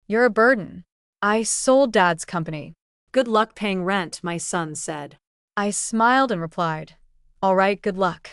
You're a burden. I sold Dad's company. Good luck paying rent, my son said. I smiled and replied, all right, good luck.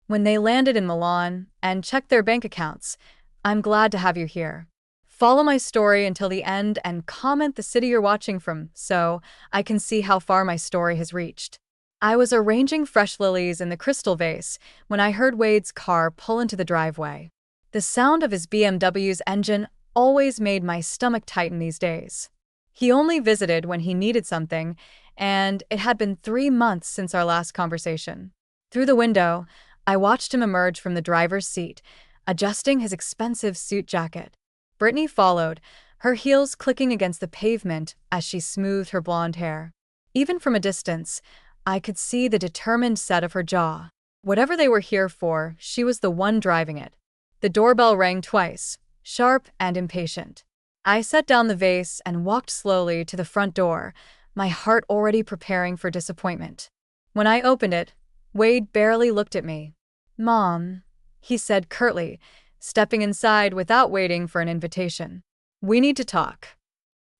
When they landed in Milan and checked their bank accounts, I'm glad to have you here. Follow my story until the end and comment the city you're watching from so I can see how far my story has reached. I was arranging fresh lilies in the crystal vase when I heard Wade's car pull into the driveway. The sound of his BMW's engine always made my stomach tighten these days. He only visited when he needed something, and it had been 3 months since our last conversation. Through the window, I watched him emerge from the driver's seat, adjusting his expensive suit jacket. Brittany followed, her heels clicking against the pavement as she smoothed her blonde hair. Even from a distance, I could see the determined set of her jaw. Whatever they were here for, she was the one driving it. The doorbell rang twice, sharp and impatient. I set down the vase and walked slowly to the front door, my heart already preparing for disappointment. When I opened it, Wade barely looked at me. Mom, he said curtly, stepping inside without waiting for an invitation. We need to talk.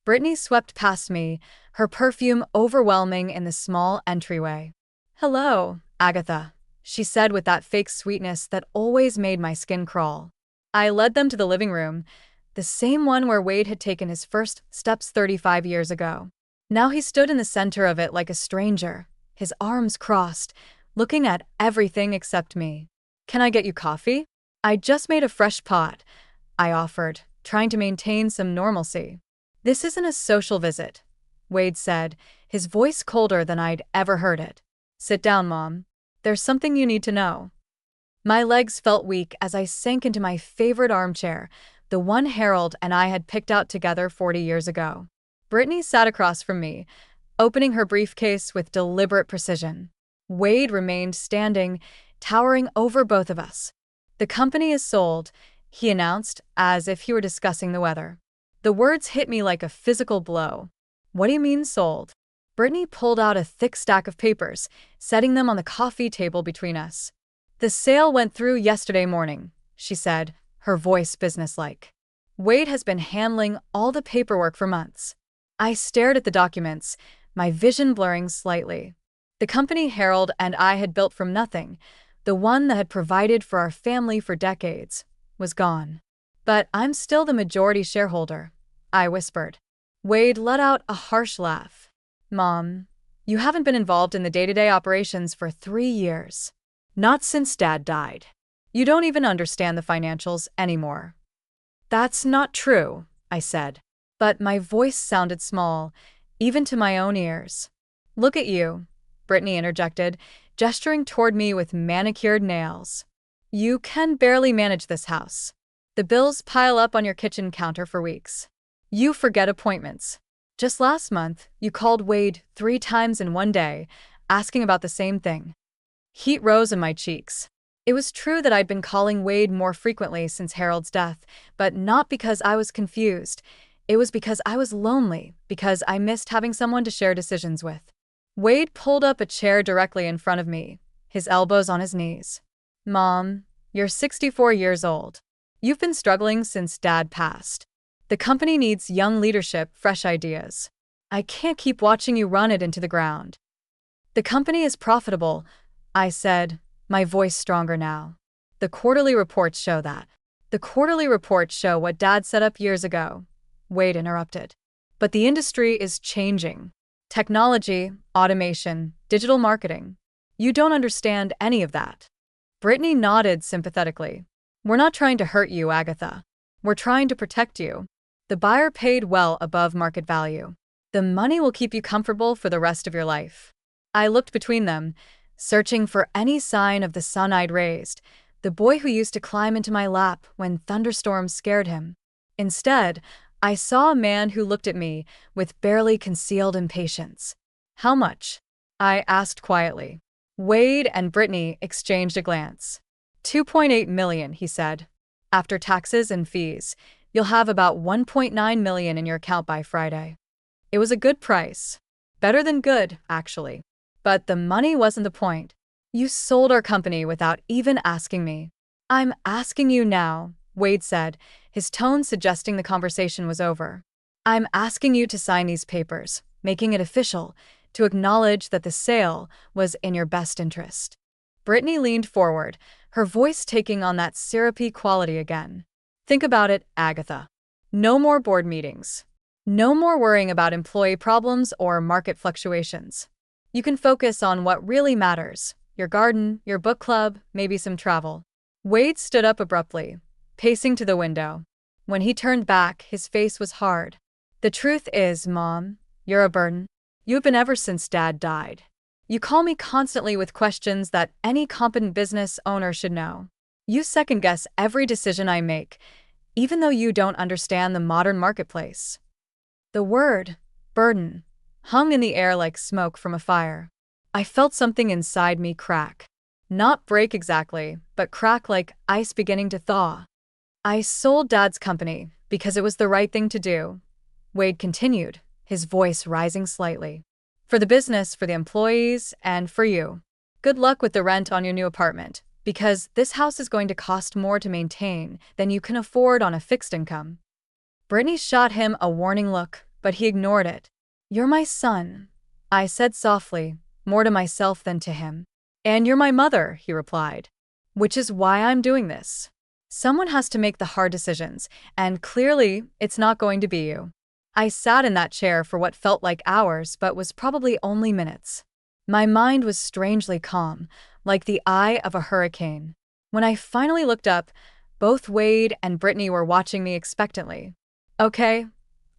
Brittany swept past me, her perfume overwhelming in the small entryway. Hello, Agatha, she said with that fake sweetness that always made my skin crawl. I led them to the living room, the same one where Wade had taken his first steps 35 years ago. Now he stood in the center of it like a stranger, his arms crossed, looking at everything except me. Can I get you coffee? I just made a fresh pot, I offered, trying to maintain some normalcy. This isn't a social visit, Wade said, his voice colder than I'd ever heard it. Sit down, Mom. There's something you need to know. My legs felt weak as I sank into my favorite armchair, the one Harold and I had picked out together 40 years ago. Brittany sat across from me, opening her briefcase with deliberate precision. Wade remained standing, towering over both of us. The company is sold, he announced, as if he were discussing the weather. The words hit me like a physical blow. What do you mean sold? Brittany pulled out a thick stack of papers, setting them on the coffee table between us. The sale went through yesterday morning, she said, her voice businesslike. Wade has been handling all the paperwork for months. I stared at the documents, my vision blurring slightly. The company Harold and I had built from nothing, the one that had provided for our family for decades, was gone. But I'm still the majority shareholder, I whispered. Wade let out a harsh laugh. Mom, you haven't been involved in the day-to-day operations for 3 years. Not since Dad died. You don't even understand the financials anymore. That's not true, I said. But my voice sounded small, even to my own ears. Look at you, Brittany interjected, gesturing toward me with manicured nails. You can barely manage this house. The bills pile up on your kitchen counter for weeks. You forget appointments. Just last month, you called Wade 3 times in one day, asking about the same thing. Heat rose in my cheeks. It was true that I'd been calling Wade more frequently since Harold's death, but not because I was confused. It was because I was lonely, because I missed having someone to share decisions with. Wade pulled up a chair directly in front of me, his elbows on his knees. Mom, you're 64 years old. You've been struggling since Dad passed. The company needs young leadership, fresh ideas. I can't keep watching you run it into the ground. The company is profitable, I said, my voice stronger now. The quarterly reports show that. The quarterly reports show what Dad set up years ago, Wade interrupted. But the industry is changing. Technology, automation, digital marketing. You don't understand any of that. Brittany nodded sympathetically. We're not trying to hurt you, Agatha. We're trying to protect you. The buyer paid well above market value. The money will keep you comfortable for the rest of your life. I looked between them, searching for any sign of the son I'd raised, the boy who used to climb into my lap when thunderstorms scared him. Instead, I saw a man who looked at me with barely concealed impatience. How much? I asked quietly. Wade and Brittany exchanged a glance. 2.8 million, he said. After taxes and fees, you'll have about 1.9 million in your account by Friday. It was a good price. Better than good, actually. But the money wasn't the point. You sold our company without even asking me. I'm asking you now, Wade said, his tone suggesting the conversation was over. I'm asking you to sign these papers, making it official, to acknowledge that the sale was in your best interest. Brittany leaned forward, her voice taking on that syrupy quality again. Think about it, Agatha. No more board meetings. No more worrying about employee problems or market fluctuations. You can focus on what really matters: your garden, your book club, maybe some travel. Wade stood up abruptly, pacing to the window. When he turned back, his face was hard. The truth is, Mom, you're a burden. You've been ever since Dad died. You call me constantly with questions that any competent business owner should know. You second-guess every decision I make, even though you don't understand the modern marketplace. The word, burden, hung in the air like smoke from a fire. I felt something inside me crack. Not break exactly, but crack like ice beginning to thaw. I sold Dad's company because it was the right thing to do, Wade continued, his voice rising slightly. For the business, for the employees, and for you. Good luck with the rent on your new apartment, because this house is going to cost more to maintain than you can afford on a fixed income. Brittany shot him a warning look, but he ignored it. You're my son, I said softly, more to myself than to him. And you're my mother, he replied. Which is why I'm doing this. Someone has to make the hard decisions, and clearly, it's not going to be you. I sat in that chair for what felt like hours but was probably only minutes. My mind was strangely calm, like the eye of a hurricane. When I finally looked up, both Wade and Brittany were watching me expectantly. Okay,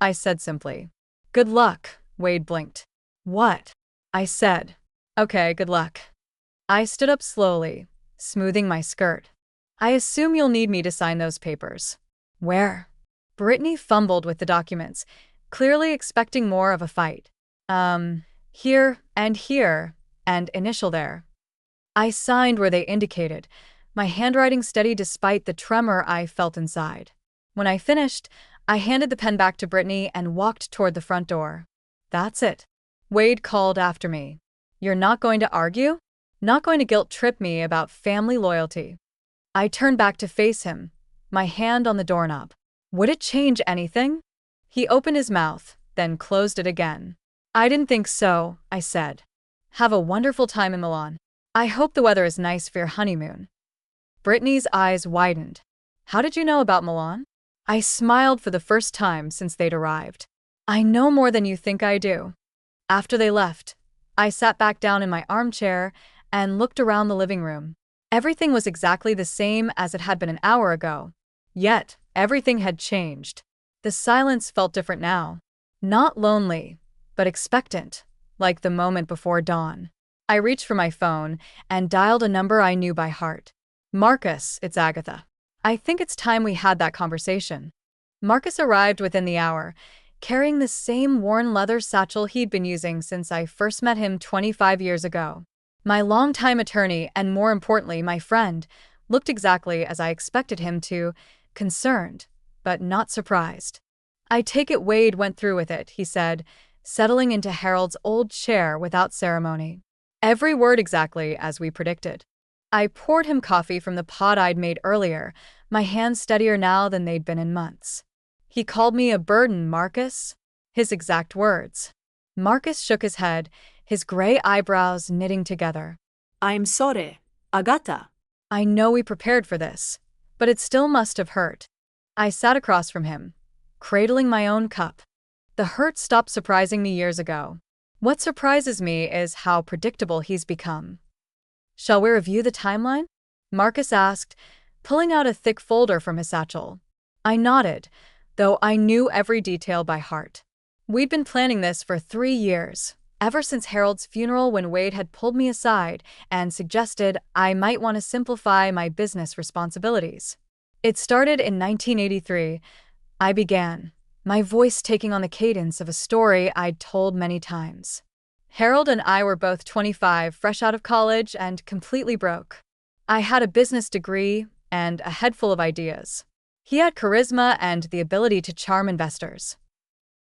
I said simply. Good luck, Wade blinked. What? I said. Okay, good luck. I stood up slowly, smoothing my skirt. I assume you'll need me to sign those papers. Where? Brittany fumbled with the documents, clearly expecting more of a fight. Here, and initial there. I signed where they indicated, my handwriting steady despite the tremor I felt inside. When I finished, I handed the pen back to Brittany and walked toward the front door. That's it. Wade called after me. You're not going to argue? Not going to guilt-trip me about family loyalty? I turned back to face him, my hand on the doorknob. Would it change anything? He opened his mouth, then closed it again. I didn't think so, I said. Have a wonderful time in Milan. I hope the weather is nice for your honeymoon. Brittany's eyes widened. How did you know about Milan? I smiled for the first time since they'd arrived. I know more than you think I do. After they left, I sat back down in my armchair and looked around the living room. Everything was exactly the same as it had been an hour ago. Yet, everything had changed. The silence felt different now. Not lonely, but expectant, like the moment before dawn. I reached for my phone and dialed a number I knew by heart. Marcus, it's Agatha. I think it's time we had that conversation. Marcus arrived within the hour, carrying the same worn leather satchel he'd been using since I first met him 25 years ago. My longtime attorney, and more importantly, my friend, looked exactly as I expected him to, concerned, but not surprised. I take it Wade went through with it, he said, settling into Harold's old chair without ceremony. Every word exactly as we predicted. I poured him coffee from the pot I'd made earlier, my hands steadier now than they'd been in months. He called me a burden, Marcus. His exact words. Marcus shook his head, his gray eyebrows knitting together. I'm sorry, Agatha. I know we prepared for this, but it still must have hurt. I sat across from him, cradling my own cup. The hurt stopped surprising me years ago. What surprises me is how predictable he's become. Shall we review the timeline? Marcus asked, pulling out a thick folder from his satchel. I nodded, though I knew every detail by heart. We'd been planning this for 3 years, ever since Harold's funeral, when Wade had pulled me aside and suggested I might want to simplify my business responsibilities. It started in 1983. I began, my voice taking on the cadence of a story I'd told many times. Harold and I were both 25, fresh out of college, and completely broke. I had a business degree and a head full of ideas. He had charisma and the ability to charm investors.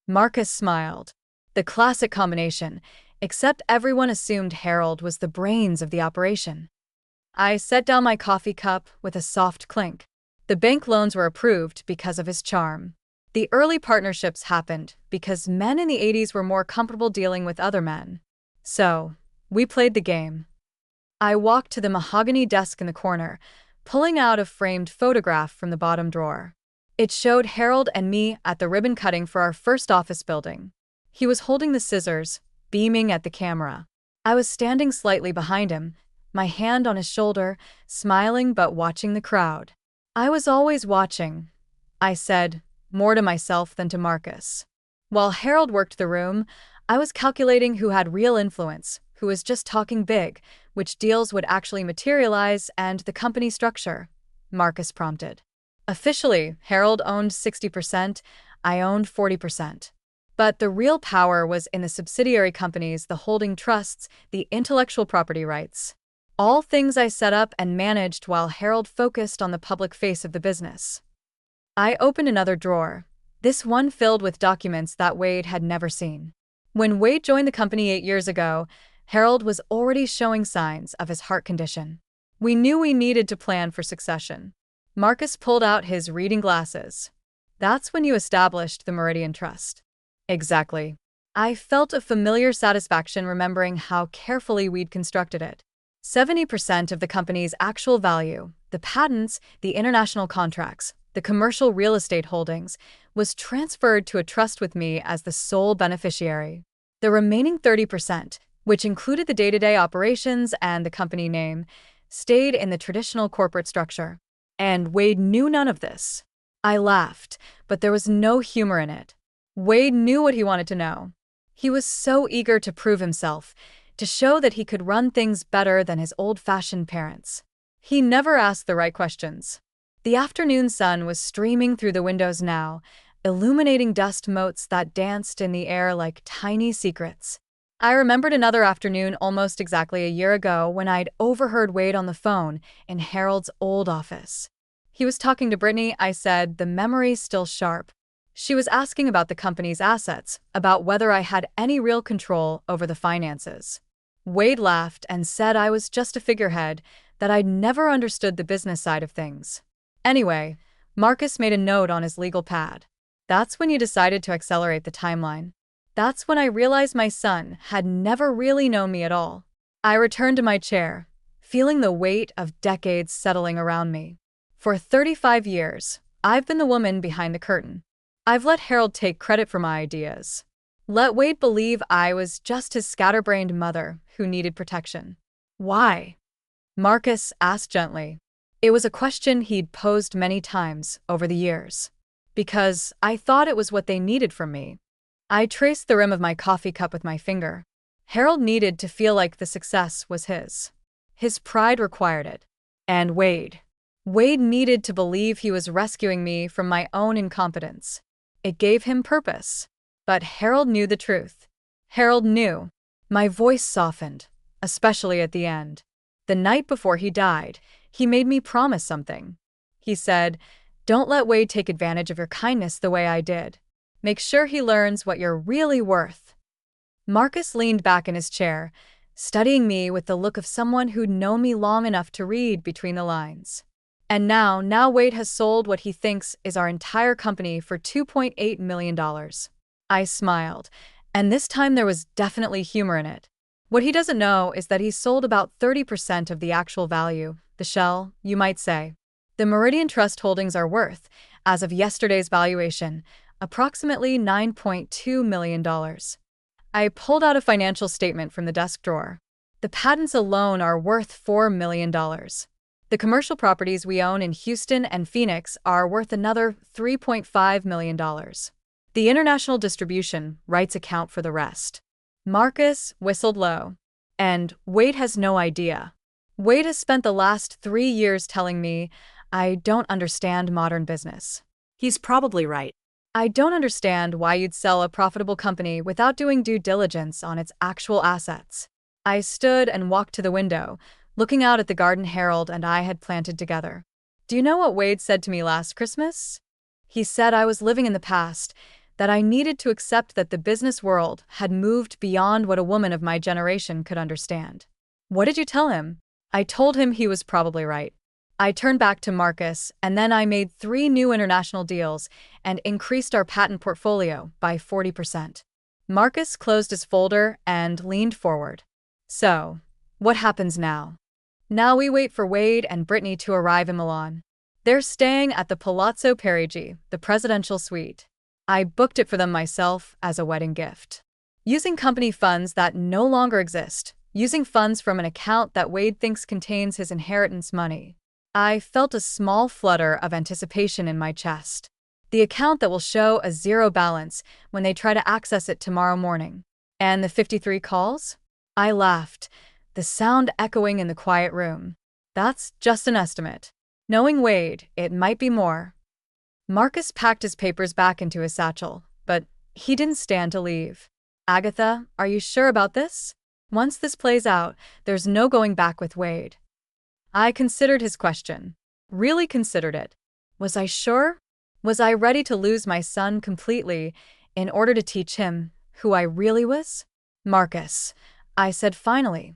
Marcus smiled. The classic combination, except everyone assumed Harold was the brains of the operation. I set down my coffee cup with a soft clink. The bank loans were approved because of his charm. The early partnerships happened because men in the 80s were more comfortable dealing with other men. So, we played the game. I walked to the mahogany desk in the corner, pulling out a framed photograph from the bottom drawer. It showed Harold and me at the ribbon cutting for our first office building. He was holding the scissors, beaming at the camera. I was standing slightly behind him, my hand on his shoulder, smiling but watching the crowd. I was always watching, I said, more to myself than to Marcus. While Harold worked the room, I was calculating who had real influence, who was just talking big, which deals would actually materialize, and the company structure, Marcus prompted. Officially, Harold owned 60%, I owned 40%. But the real power was in the subsidiary companies, the holding trusts, the intellectual property rights. All things I set up and managed while Harold focused on the public face of the business. I opened another drawer, this one filled with documents that Wade had never seen. When Wade joined the company 8 years ago, Harold was already showing signs of his heart condition. We knew we needed to plan for succession. Marcus pulled out his reading glasses. That's when you established the Meridian Trust. Exactly. I felt a familiar satisfaction remembering how carefully we'd constructed it. 70% of the company's actual value, the patents, the international contracts, the commercial real estate holdings, was transferred to a trust with me as the sole beneficiary. The remaining 30%, which included the day-to-day operations and the company name, stayed in the traditional corporate structure. And Wade knew none of this. I laughed, but there was no humor in it. Wade knew what he wanted to know. He was so eager to prove himself, to show that he could run things better than his old-fashioned parents. He never asked the right questions. The afternoon sun was streaming through the windows now, illuminating dust motes that danced in the air like tiny secrets. I remembered another afternoon almost exactly a year ago when I'd overheard Wade on the phone in Harold's old office. He was talking to Brittany, I said, the memory still sharp. She was asking about the company's assets, about whether I had any real control over the finances. Wade laughed and said I was just a figurehead, that I'd never understood the business side of things. Anyway, Marcus made a note on his legal pad. That's when you decided to accelerate the timeline. That's when I realized my son had never really known me at all. I returned to my chair, feeling the weight of decades settling around me. For 35 years, I've been the woman behind the curtain. I've let Harold take credit for my ideas. Let Wade believe I was just his scatterbrained mother who needed protection. Why? Marcus asked gently. It was a question he'd posed many times over the years. Because I thought it was what they needed from me. I traced the rim of my coffee cup with my finger. Harold needed to feel like the success was his. His pride required it. And Wade needed to believe he was rescuing me from my own incompetence. It gave him purpose. But Harold knew the truth. Harold knew. My voice softened, especially at the end. The night before he died, he made me promise something. He said, "Don't let Wade take advantage of your kindness the way I did. Make sure he learns what you're really worth." Marcus leaned back in his chair, studying me with the look of someone who'd known me long enough to read between the lines. And now Wade has sold what he thinks is our entire company for $2.8 million. I smiled, and this time there was definitely humor in it. What he doesn't know is that he sold about 30% of the actual value, the shell, you might say. The Meridian Trust holdings are worth, as of yesterday's valuation, approximately $9.2 million. I pulled out a financial statement from the desk drawer. The patents alone are worth $4 million. The commercial properties we own in Houston and Phoenix are worth another $3.5 million. The international distribution rights account for the rest. Marcus whistled low. And Wade has no idea. Wade has spent the last 3 years telling me I don't understand modern business. He's probably right. I don't understand why you'd sell a profitable company without doing due diligence on its actual assets. I stood and walked to the window, looking out at the garden Harold and I had planted together. Do you know what Wade said to me last Christmas? He said I was living in the past, that I needed to accept that the business world had moved beyond what a woman of my generation could understand. What did you tell him? I told him he was probably right. I turned back to Marcus, and then I made 3 new international deals and increased our patent portfolio by 40%. Marcus closed his folder and leaned forward. So, what happens now? Now we wait for Wade and Brittany to arrive in Milan. They're staying at the Palazzo Parigi, the presidential suite. I booked it for them myself as a wedding gift. Using company funds that no longer exist, using funds from an account that Wade thinks contains his inheritance money. I felt a small flutter of anticipation in my chest. The account that will show a zero balance when they try to access it tomorrow morning. And the 53 calls? I laughed, the sound echoing in the quiet room. That's just an estimate. Knowing Wade, it might be more. Marcus packed his papers back into his satchel, but he didn't stand to leave. Agatha, are you sure about this? Once this plays out, there's no going back with Wade. I considered his question. Really considered it. Was I sure? Was I ready to lose my son completely in order to teach him who I really was? Marcus, I said finally.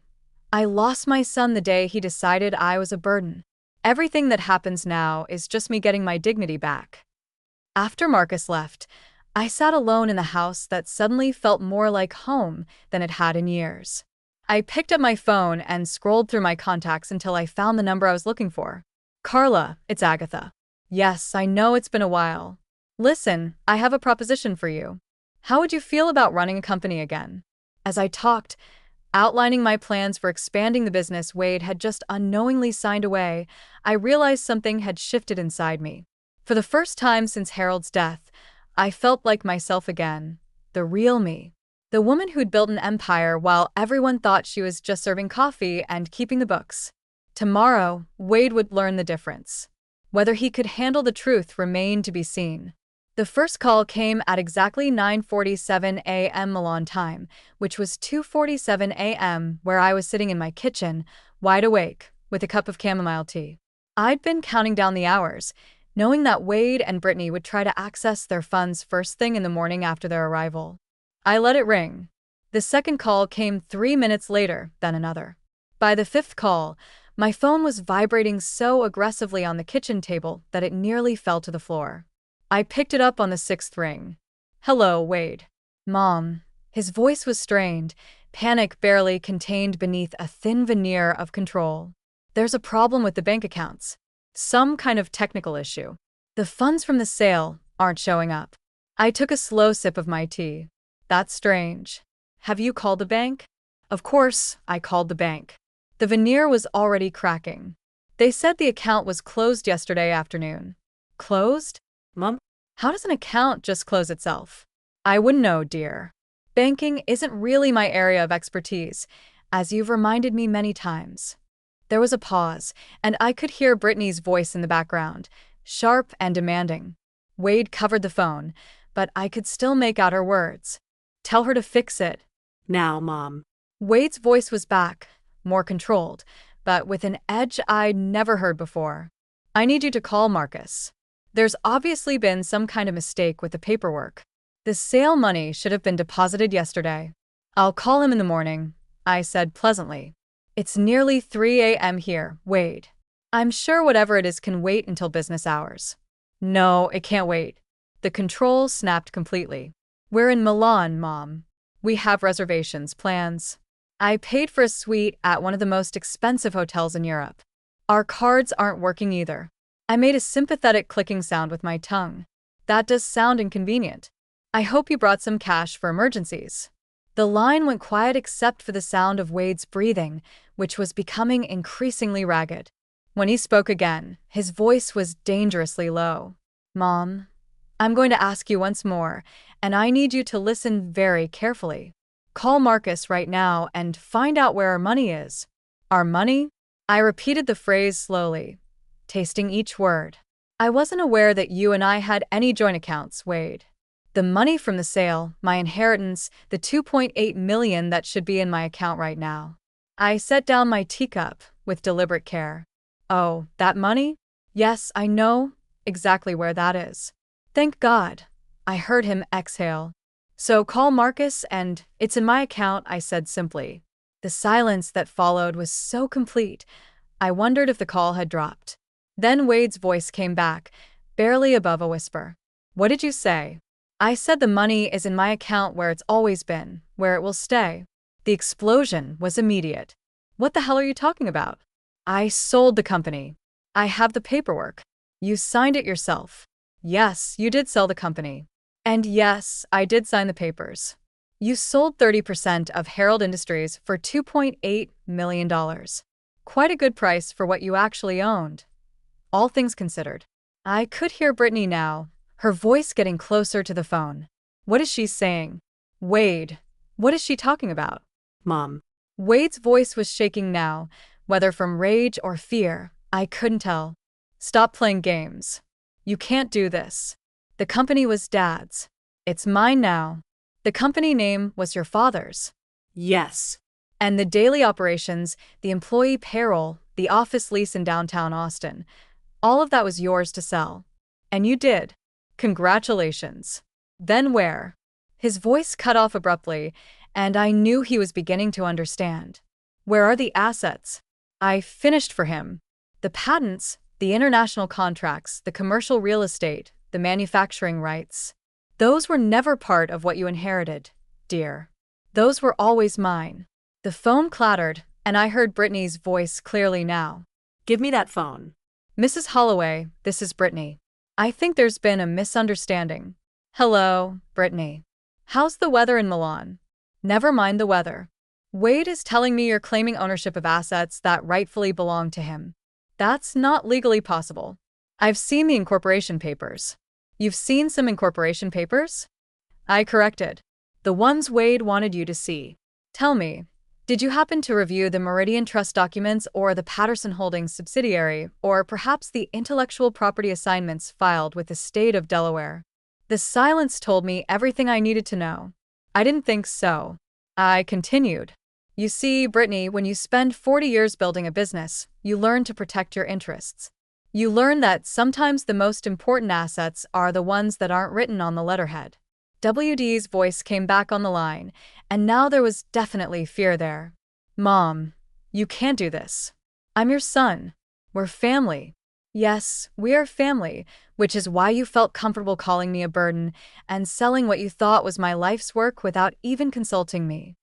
I lost my son the day he decided I was a burden. Everything that happens now is just me getting my dignity back. After Marcus left, I sat alone in the house that suddenly felt more like home than it had in years. I picked up my phone and scrolled through my contacts until I found the number I was looking for. Carla, it's Agatha. Yes, I know it's been a while. Listen, I have a proposition for you. How would you feel about running a company again? As I talked, outlining my plans for expanding the business Wade had just unknowingly signed away, I realized something had shifted inside me. For the first time since Harold's death, I felt like myself again, the real me. The woman who'd built an empire while everyone thought she was just serving coffee and keeping the books. Tomorrow, Wade would learn the difference. Whether he could handle the truth remained to be seen. The first call came at exactly 9:47 a.m. Milan time, which was 2:47 a.m. where I was sitting in my kitchen, wide awake, with a cup of chamomile tea. I'd been counting down the hours, knowing that Wade and Brittany would try to access their funds first thing in the morning after their arrival. I let it ring. The second call came 3 minutes later, then another. By the fifth call, my phone was vibrating so aggressively on the kitchen table that it nearly fell to the floor. I picked it up on the sixth ring. Hello, Wade. Mom. His voice was strained, panic barely contained beneath a thin veneer of control. There's a problem with the bank accounts. Some kind of technical issue. The funds from the sale aren't showing up. I took a slow sip of my tea. That's strange. Have you called the bank? Of course, I called the bank. The veneer was already cracking. They said the account was closed yesterday afternoon. Closed? Mom? How does an account just close itself? I wouldn't know, dear. Banking isn't really my area of expertise, as you've reminded me many times. There was a pause, and I could hear Brittany's voice in the background, sharp and demanding. Wade covered the phone, but I could still make out her words. Tell her to fix it. Now, Mom. Wade's voice was back, more controlled, but with an edge I'd never heard before. I need you to call Marcus. There's obviously been some kind of mistake with the paperwork. The sale money should have been deposited yesterday. I'll call him in the morning, I said pleasantly. It's nearly 3 a.m. here, Wade. I'm sure whatever it is can wait until business hours. No, it can't wait. The control snapped completely. We're in Milan, Mom. We have reservations, plans. I paid for a suite at one of the most expensive hotels in Europe. Our cards aren't working either. I made a sympathetic clicking sound with my tongue. That does sound inconvenient. I hope you brought some cash for emergencies. The line went quiet except for the sound of Wade's breathing, which was becoming increasingly ragged. When he spoke again, his voice was dangerously low. Mom, I'm going to ask you once more, and I need you to listen very carefully. Call Marcus right now and find out where our money is. Our money? I repeated the phrase slowly, tasting each word. I wasn't aware that you and I had any joint accounts, Wade. The money from the sale, my inheritance, the $2.8 million that should be in my account right now. I set down my teacup with deliberate care. Oh, that money? Yes, I know exactly where that is. Thank God. I heard him exhale. So call Marcus and it's in my account, I said simply. The silence that followed was so complete, I wondered if the call had dropped. Then Wade's voice came back, barely above a whisper. What did you say? I said the money is in my account where it's always been, where it will stay. The explosion was immediate. What the hell are you talking about? I sold the company. I have the paperwork. You signed it yourself. Yes, you did sell the company. And yes, I did sign the papers. You sold 30% of Herald Industries for $2.8 million. Quite a good price for what you actually owned. All things considered. I could hear Brittany now, her voice getting closer to the phone. What is she saying? Wade, what is she talking about? Mom. Wade's voice was shaking now, whether from rage or fear, I couldn't tell. Stop playing games. You can't do this. The company was Dad's. It's mine now. The company name was your father's. Yes. And the daily operations, the employee payroll, the office lease in downtown Austin, all of that was yours to sell. And you did. Congratulations. Then where? His voice cut off abruptly, and I knew he was beginning to understand. Where are the assets? I finished for him. The patents, the international contracts, the commercial real estate, the manufacturing rights. Those were never part of what you inherited, dear. Those were always mine. The phone clattered, and I heard Brittany's voice clearly now. Give me that phone. Mrs. Holloway, this is Brittany. I think there's been a misunderstanding. Hello, Brittany. How's the weather in Milan? Never mind the weather. Wade is telling me you're claiming ownership of assets that rightfully belong to him. That's not legally possible. I've seen the incorporation papers. You've seen some incorporation papers? I corrected. The ones Wade wanted you to see. Tell me, did you happen to review the Meridian Trust documents or the Patterson Holdings subsidiary, or perhaps the intellectual property assignments filed with the state of Delaware? The silence told me everything I needed to know. I didn't think so. I continued. You see, Brittany, when you spend 40 years building a business, you learn to protect your interests. You learn that sometimes the most important assets are the ones that aren't written on the letterhead. WD's voice came back on the line, and now there was definitely fear there. Mom, you can't do this. I'm your son. We're family. Yes, we are family, which is why you felt comfortable calling me a burden and selling what you thought was my life's work without even consulting me.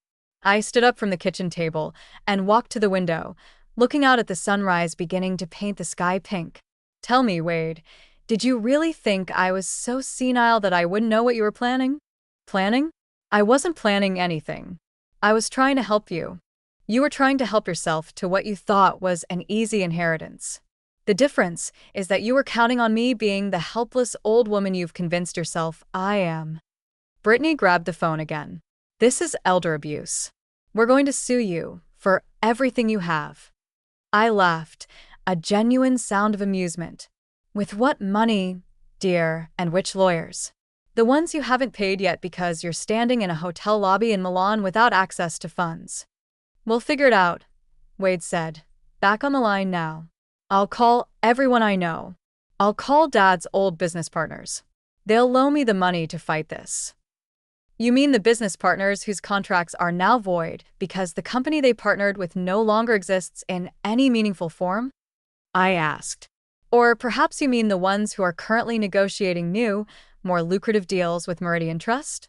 I stood up from the kitchen table and walked to the window, looking out at the sunrise beginning to paint the sky pink. Tell me, Wade, did you really think I was so senile that I wouldn't know what you were planning? Planning? I wasn't planning anything. I was trying to help you. You were trying to help yourself to what you thought was an easy inheritance. The difference is that you were counting on me being the helpless old woman you've convinced yourself I am. Brittany grabbed the phone again. This is elder abuse. We're going to sue you for everything you have. I laughed, a genuine sound of amusement. With what money, dear, and which lawyers? The ones you haven't paid yet because you're standing in a hotel lobby in Milan without access to funds. We'll figure it out, Wade said, back on the line now. I'll call everyone I know. I'll call Dad's old business partners. They'll loan me the money to fight this. You mean the business partners whose contracts are now void because the company they partnered with no longer exists in any meaningful form? I asked. Or perhaps you mean the ones who are currently negotiating new, more lucrative deals with Meridian Trust?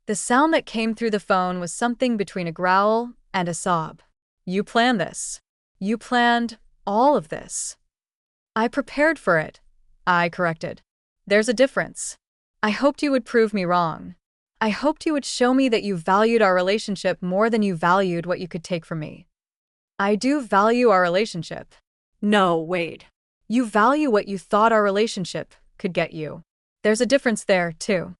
The sound that came through the phone was something between a growl and a sob. You planned this. You planned all of this. I prepared for it, I corrected. There's a difference. I hoped you would prove me wrong. I hoped you would show me that you valued our relationship more than you valued what you could take from me. I do value our relationship. No, Wade. You value what you thought our relationship could get you. There's a difference there, too.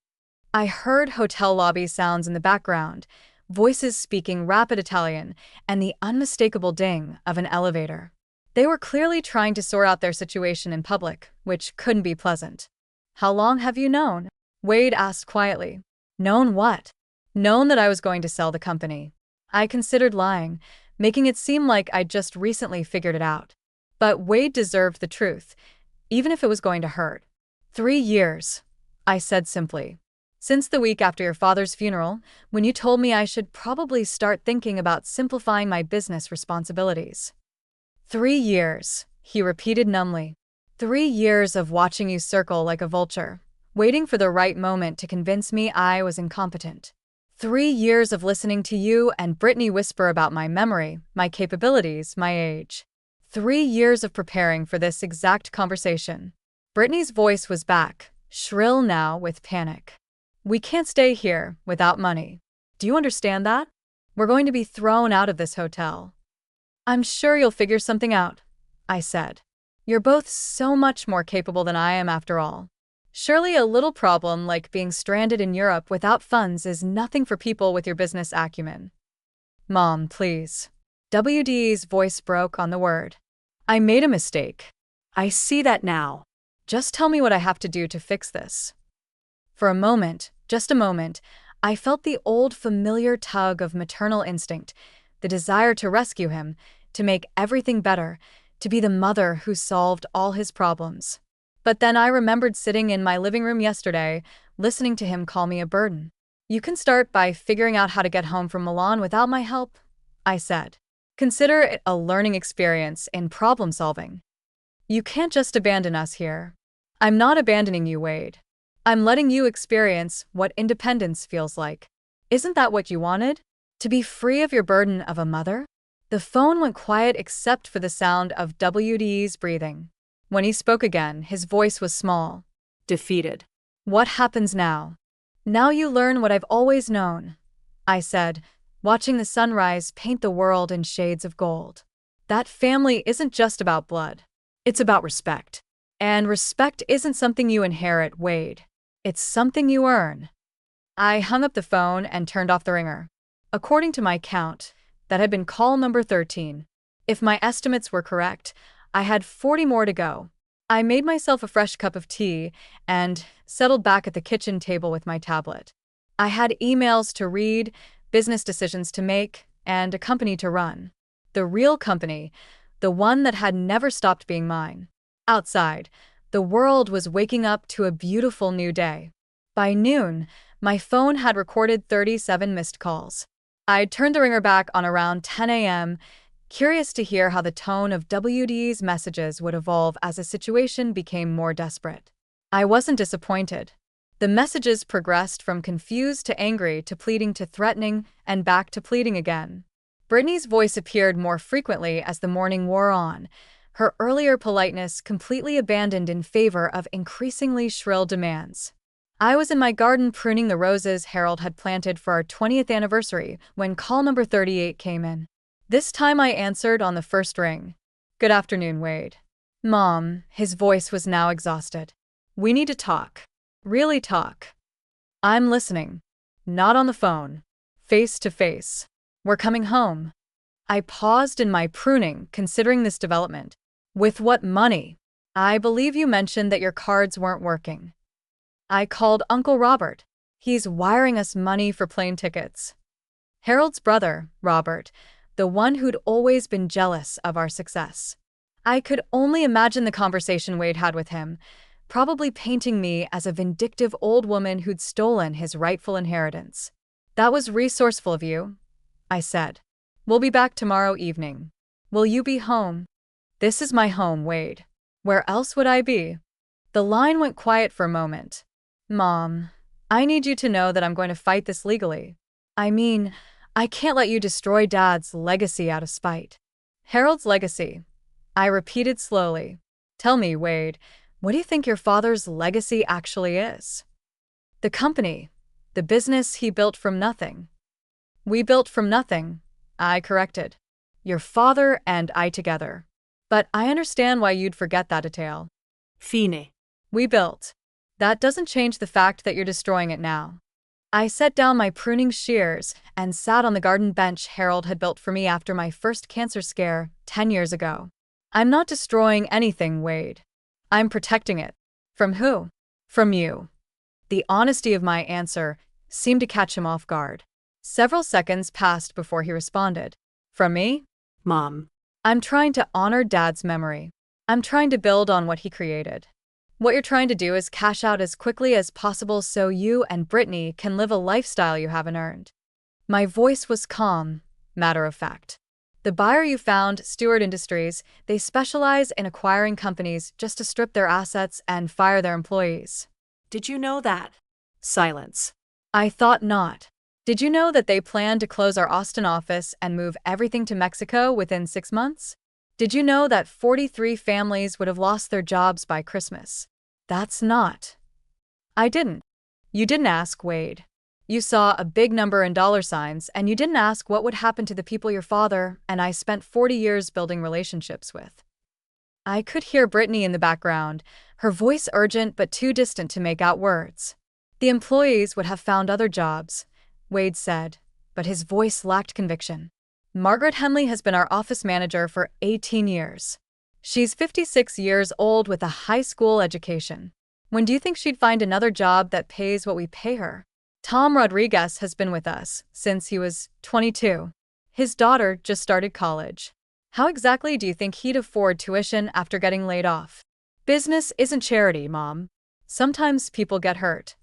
I heard hotel lobby sounds in the background, voices speaking rapid Italian, and the unmistakable ding of an elevator. They were clearly trying to sort out their situation in public, which couldn't be pleasant. How long have you known? Wade asked quietly. Known what? Known that I was going to sell the company. I considered lying, making it seem like I'd just recently figured it out. But Wade deserved the truth, even if it was going to hurt. 3 years, I said simply. Since the week after your father's funeral, when you told me I should probably start thinking about simplifying my business responsibilities. 3 years, he repeated numbly. 3 years of watching you circle like a vulture, waiting for the right moment to convince me I was incompetent. 3 years of listening to you and Brittany whisper about my memory, my capabilities, my age. 3 years of preparing for this exact conversation. Brittany's voice was back, shrill now with panic. We can't stay here without money. Do you understand that? We're going to be thrown out of this hotel. I'm sure you'll figure something out, I said. You're both so much more capable than I am after all. Surely a little problem like being stranded in Europe without funds is nothing for people with your business acumen. Mom, please. WD's voice broke on the word. I made a mistake. I see that now. Just tell me what I have to do to fix this. For a moment, just a moment, I felt the old familiar tug of maternal instinct, the desire to rescue him, to make everything better, to be the mother who solved all his problems. But then I remembered sitting in my living room yesterday, listening to him call me a burden. You can start by figuring out how to get home from Milan without my help, I said. Consider it a learning experience in problem solving. You can't just abandon us here. I'm not abandoning you, Wade. I'm letting you experience what independence feels like. Isn't that what you wanted? To be free of your burden of a mother? The phone went quiet except for the sound of WD's breathing. When he spoke again, his voice was small. Defeated. What happens now? Now you learn what I've always known, I said, watching the sunrise paint the world in shades of gold. That family isn't just about blood. It's about respect. And respect isn't something you inherit, Wade. It's something you earn. I hung up the phone and turned off the ringer. According to my count, that had been call number 13. If my estimates were correct, I had 40 more to go. I made myself a fresh cup of tea and settled back at the kitchen table with my tablet. I had emails to read, business decisions to make, and a company to run. The real company, the one that had never stopped being mine. Outside, the world was waking up to a beautiful new day. By noon, my phone had recorded 37 missed calls. I'd turned the ringer back on around 10 a.m., curious to hear how the tone of WD's messages would evolve as the situation became more desperate. I wasn't disappointed. The messages progressed from confused to angry to pleading to threatening and back to pleading again. Brittany's voice appeared more frequently as the morning wore on, her earlier politeness completely abandoned in favor of increasingly shrill demands. I was in my garden pruning the roses Harold had planted for our 20th anniversary when call number 38 came in. This time I answered on the first ring. Good afternoon, Wade. Mom, his voice was now exhausted. We need to talk. Really talk. I'm listening. Not on the phone. Face to face. We're coming home. I paused in my pruning, considering this development. With what money? I believe you mentioned that your cards weren't working. I called Uncle Robert. He's wiring us money for plane tickets. Harold's brother, Robert, the one who'd always been jealous of our success. I could only imagine the conversation Wade had with him, probably painting me as a vindictive old woman who'd stolen his rightful inheritance. That was resourceful of you, I said. We'll be back tomorrow evening. Will you be home? This is my home, Wade. Where else would I be? The line went quiet for a moment. Mom, I need you to know that I'm going to fight this legally. I mean, I can't let you destroy Dad's legacy out of spite. Harold's legacy, I repeated slowly. Tell me, Wade, what do you think your father's legacy actually is? The company, the business he built from nothing. We built from nothing, I corrected. Your father and I together. But I understand why you'd forget that detail. Fine. We built. That doesn't change the fact that you're destroying it now. I set down my pruning shears and sat on the garden bench Harold had built for me after my first cancer scare 10 years ago. I'm not destroying anything, Wade. I'm protecting it. From who? From you. The honesty of my answer seemed to catch him off guard. Several seconds passed before he responded. From me? Mom. I'm trying to honor Dad's memory. I'm trying to build on what he created. What you're trying to do is cash out as quickly as possible so you and Brittany can live a lifestyle you haven't earned. My voice was calm, matter of fact. The buyer you found, Stewart Industries, they specialize in acquiring companies just to strip their assets and fire their employees. Did you know that? Silence. I thought not. Did you know that they plan to close our Austin office and move everything to Mexico within 6 months? Did you know that 43 families would have lost their jobs by Christmas? That's not. I didn't. You didn't ask, Wade. You saw a big number in dollar signs, and you didn't ask what would happen to the people your father and I spent 40 years building relationships with. I could hear Brittany in the background, her voice urgent but too distant to make out words. The employees would have found other jobs, Wade said, but his voice lacked conviction. Margaret Henley has been our office manager for 18 years. She's 56 years old with a high school education. When do you think she'd find another job that pays what we pay her? Tom Rodriguez has been with us since he was 22. His daughter just started college. How exactly do you think he'd afford tuition after getting laid off? Business isn't charity, Mom. Sometimes people get hurt.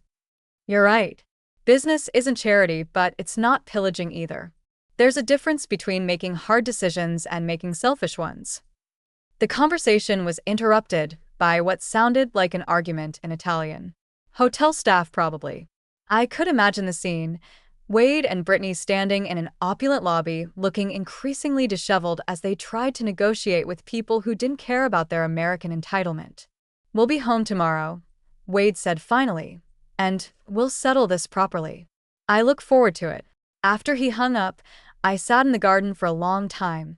You're right. Business isn't charity, but it's not pillaging either. There's a difference between making hard decisions and making selfish ones. The conversation was interrupted by what sounded like an argument in Italian. Hotel staff, probably. I could imagine the scene. Wade and Brittany standing in an opulent lobby, looking increasingly disheveled as they tried to negotiate with people who didn't care about their American entitlement. We'll be home tomorrow, Wade said finally, and we'll settle this properly. I look forward to it. After he hung up, I sat in the garden for a long time,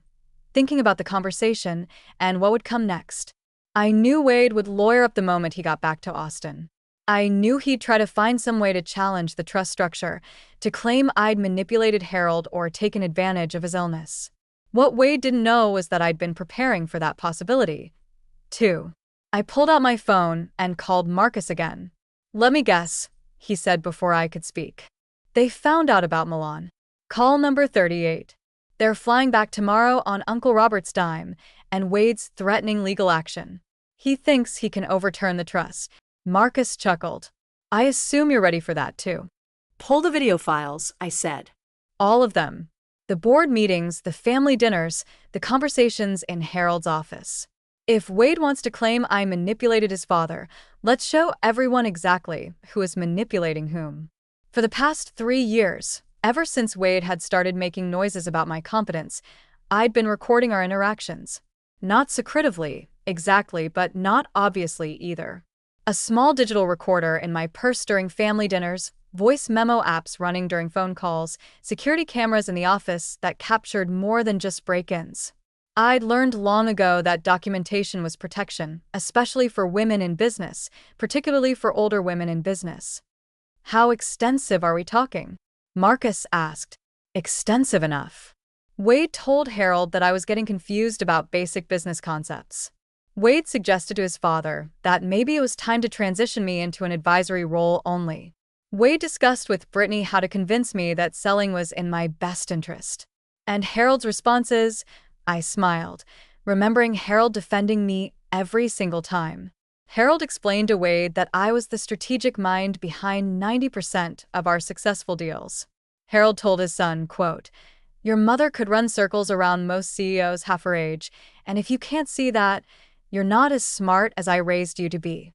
thinking about the conversation and what would come next. I knew Wade would lawyer up the moment he got back to Austin. I knew he'd try to find some way to challenge the trust structure, to claim I'd manipulated Harold or taken advantage of his illness. What Wade didn't know was that I'd been preparing for that possibility, too. I pulled out my phone and called Marcus again. Let me guess, he said before I could speak. They found out about Milan. Call number 38. They're flying back tomorrow on Uncle Robert's dime, and Wade's threatening legal action. He thinks he can overturn the trust. Marcus chuckled. I assume you're ready for that, too. Pull the video files, I said. All of them. The board meetings, the family dinners, the conversations in Harold's office. If Wade wants to claim I manipulated his father, let's show everyone exactly who is manipulating whom. For the past 3 years, ever since Wade had started making noises about my competence, I'd been recording our interactions. Not secretively, exactly, but not obviously either. A small digital recorder in my purse during family dinners, voice memo apps running during phone calls, security cameras in the office that captured more than just break-ins. I'd learned long ago that documentation was protection, especially for women in business, particularly for older women in business. How extensive are we talking? Marcus asked. Extensive enough. Wade told Harold that I was getting confused about basic business concepts. Wade suggested to his father that maybe it was time to transition me into an advisory role only. Wade discussed with Brittany how to convince me that selling was in my best interest. And Harold's response is, I smiled, remembering Harold defending me every single time. Harold explained to Wade that I was the strategic mind behind 90% of our successful deals. Harold told his son, quote, Your mother could run circles around most CEOs half her age, and if you can't see that, you're not as smart as I raised you to be.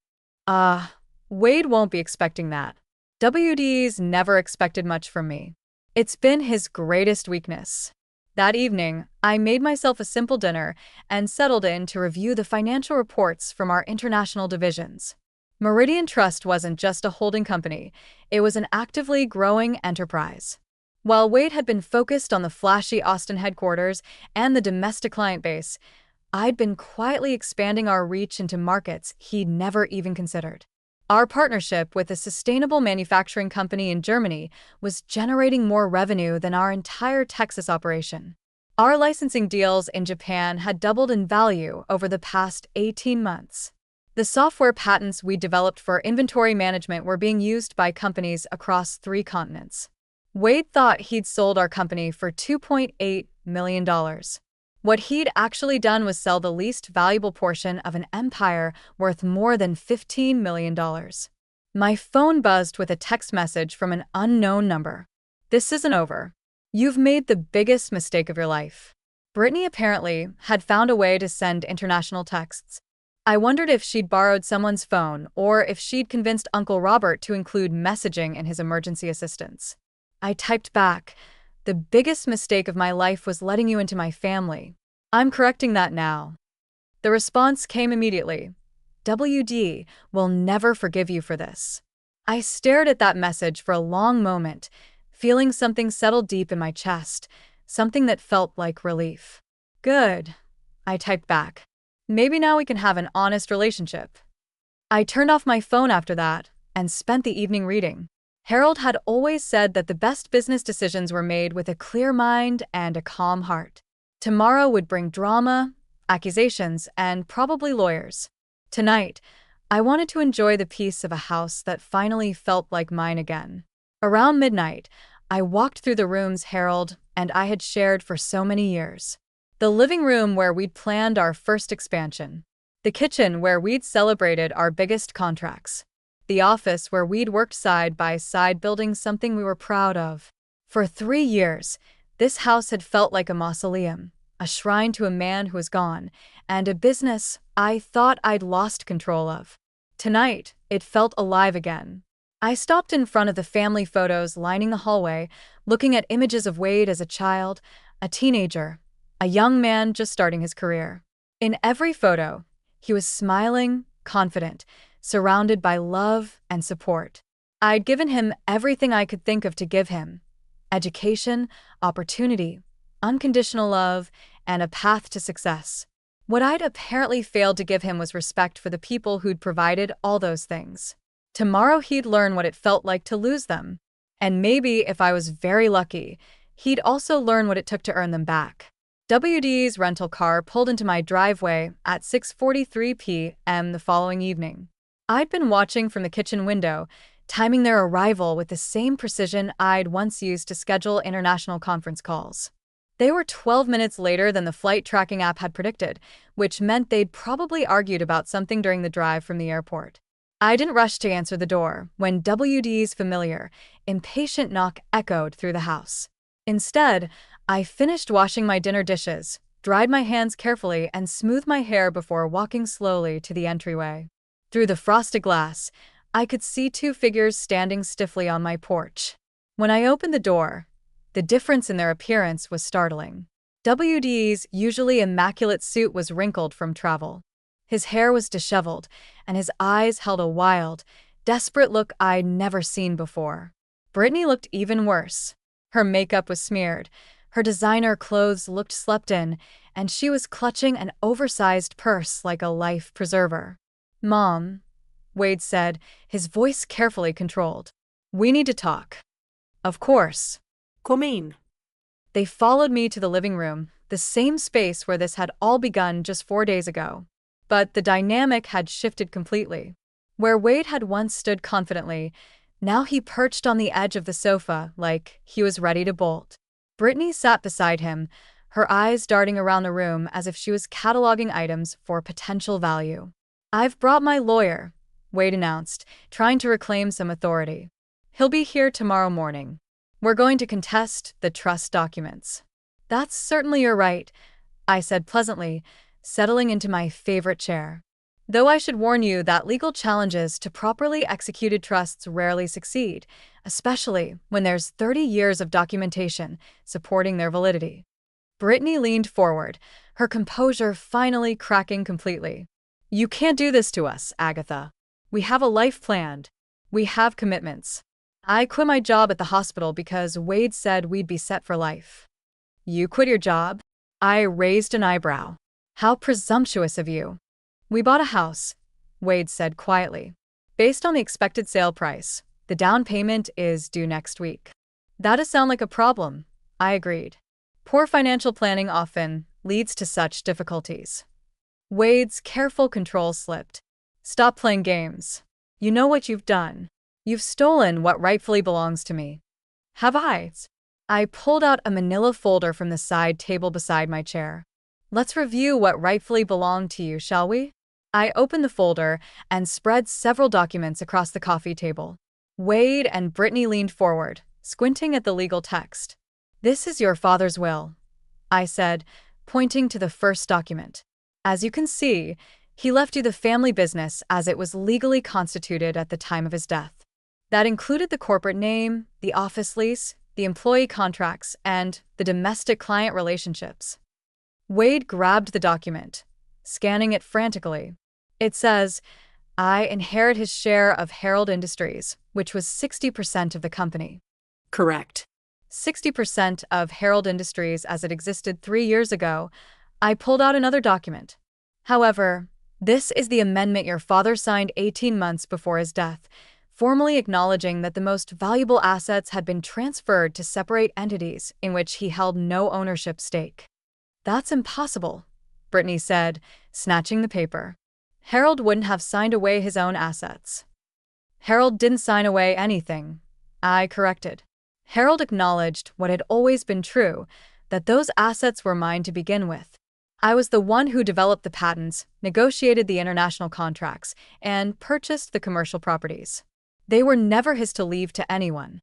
Wade won't be expecting that. WD's never expected much from me. It's been his greatest weakness. That evening, I made myself a simple dinner and settled in to review the financial reports from our international divisions. Meridian Trust wasn't just a holding company, it was an actively growing enterprise. While Wade had been focused on the flashy Austin headquarters and the domestic client base, I'd been quietly expanding our reach into markets he'd never even considered. Our partnership with a sustainable manufacturing company in Germany was generating more revenue than our entire Texas operation. Our licensing deals in Japan had doubled in value over the past 18 months. The software patents we developed for inventory management were being used by companies across 3 continents. Wade thought he'd sold our company for $2.8 million. What he'd actually done was sell the least valuable portion of an empire worth more than $15 million. My phone buzzed with a text message from an unknown number. This isn't over. You've made the biggest mistake of your life. Brittany apparently had found a way to send international texts. I wondered if she'd borrowed someone's phone or if she'd convinced Uncle Robert to include messaging in his emergency assistance. I typed back, "The biggest mistake of my life was letting you into my family. I'm correcting that now." The response came immediately. "WD will never forgive you for this." I stared at that message for a long moment, feeling something settle deep in my chest, something that felt like relief. "Good," I typed back. "Maybe now we can have an honest relationship." I turned off my phone after that and spent the evening reading. Harold had always said that the best business decisions were made with a clear mind and a calm heart. Tomorrow would bring drama, accusations, and probably lawyers. Tonight, I wanted to enjoy the peace of a house that finally felt like mine again. Around midnight, I walked through the rooms Harold and I had shared for so many years. The living room where we'd planned our first expansion. The kitchen where we'd celebrated our biggest contracts. The office where we'd worked side by side building something we were proud of. For 3 years, this house had felt like a mausoleum, a shrine to a man who was gone, and a business I thought I'd lost control of. Tonight, it felt alive again. I stopped in front of the family photos lining the hallway, looking at images of Wade as a child, a teenager, a young man just starting his career. In every photo, he was smiling, confident, surrounded by love and support. I'd given him everything I could think of to give him: education, opportunity, unconditional love, and a path to success. What I'd apparently failed to give him was respect for the people who'd provided all those things. Tomorrow he'd learn what it felt like to lose them. And maybe, if I was very lucky, he'd also learn what it took to earn them back. WD's rental car pulled into my driveway at 6:43 p.m. the following evening. I'd been watching from the kitchen window, timing their arrival with the same precision I'd once used to schedule international conference calls. They were 12 minutes later than the flight tracking app had predicted, which meant they'd probably argued about something during the drive from the airport. I didn't rush to answer the door when WD's familiar, impatient knock echoed through the house. Instead, I finished washing my dinner dishes, dried my hands carefully, and smoothed my hair before walking slowly to the entryway. Through the frosted glass, I could see 2 figures standing stiffly on my porch. When I opened the door, the difference in their appearance was startling. WD's usually immaculate suit was wrinkled from travel. His hair was disheveled, and his eyes held a wild, desperate look I'd never seen before. Brittany looked even worse. Her makeup was smeared, her designer clothes looked slept in, and she was clutching an oversized purse like a life preserver. "Mom," Wade said, his voice carefully controlled. "We need to talk." "Of course." Come in. They followed me to the living room, the same space where this had all begun just 4 days ago. But the dynamic had shifted completely. Where Wade had once stood confidently, now he perched on the edge of the sofa like he was ready to bolt. Brittany sat beside him, her eyes darting around the room as if she was cataloging items for potential value. "I've brought my lawyer," Wade announced, trying to reclaim some authority. "He'll be here tomorrow morning. We're going to contest the trust documents." "That's certainly your right," I said pleasantly, settling into my favorite chair. Though I should warn you that legal challenges to properly executed trusts rarely succeed, especially when there's 30 years of documentation supporting their validity. Brittany leaned forward, her composure finally cracking completely. "You can't do this to us, Agatha. We have a life planned. We have commitments. I quit my job at the hospital because Wade said we'd be set for life." "You quit your job?" I raised an eyebrow. "How presumptuous of you." "We bought a house," Wade said quietly. "Based on the expected sale price, the down payment is due next week." "That does sound like a problem," I agreed. "Poor financial planning often leads to such difficulties." Wade's careful control slipped. "Stop playing games. You know what you've done. You've stolen what rightfully belongs to me." "Have I?" I pulled out a manila folder from the side table beside my chair. "Let's review what rightfully belonged to you, shall we?" I opened the folder and spread several documents across the coffee table. Wade and Brittany leaned forward, squinting at the legal text. "This is your father's will," I said, pointing to the first document. As you can see, he left you the family business as it was legally constituted at the time of his death. That included the corporate name, the office lease, the employee contracts, and the domestic client relationships. Wade grabbed the document, scanning it frantically. It says, I inherit his share of Herald Industries, which was 60% of the company. Correct. 60% of Herald Industries as it existed 3 years ago. I pulled out another document. However, this is the amendment your father signed 18 months before his death, formally acknowledging that the most valuable assets had been transferred to separate entities in which he held no ownership stake. That's impossible, Brittany said, snatching the paper. Harold wouldn't have signed away his own assets. Harold didn't sign away anything, I corrected. Harold acknowledged what had always been true, that those assets were mine to begin with. I was the one who developed the patents, negotiated the international contracts, and purchased the commercial properties. They were never his to leave to anyone.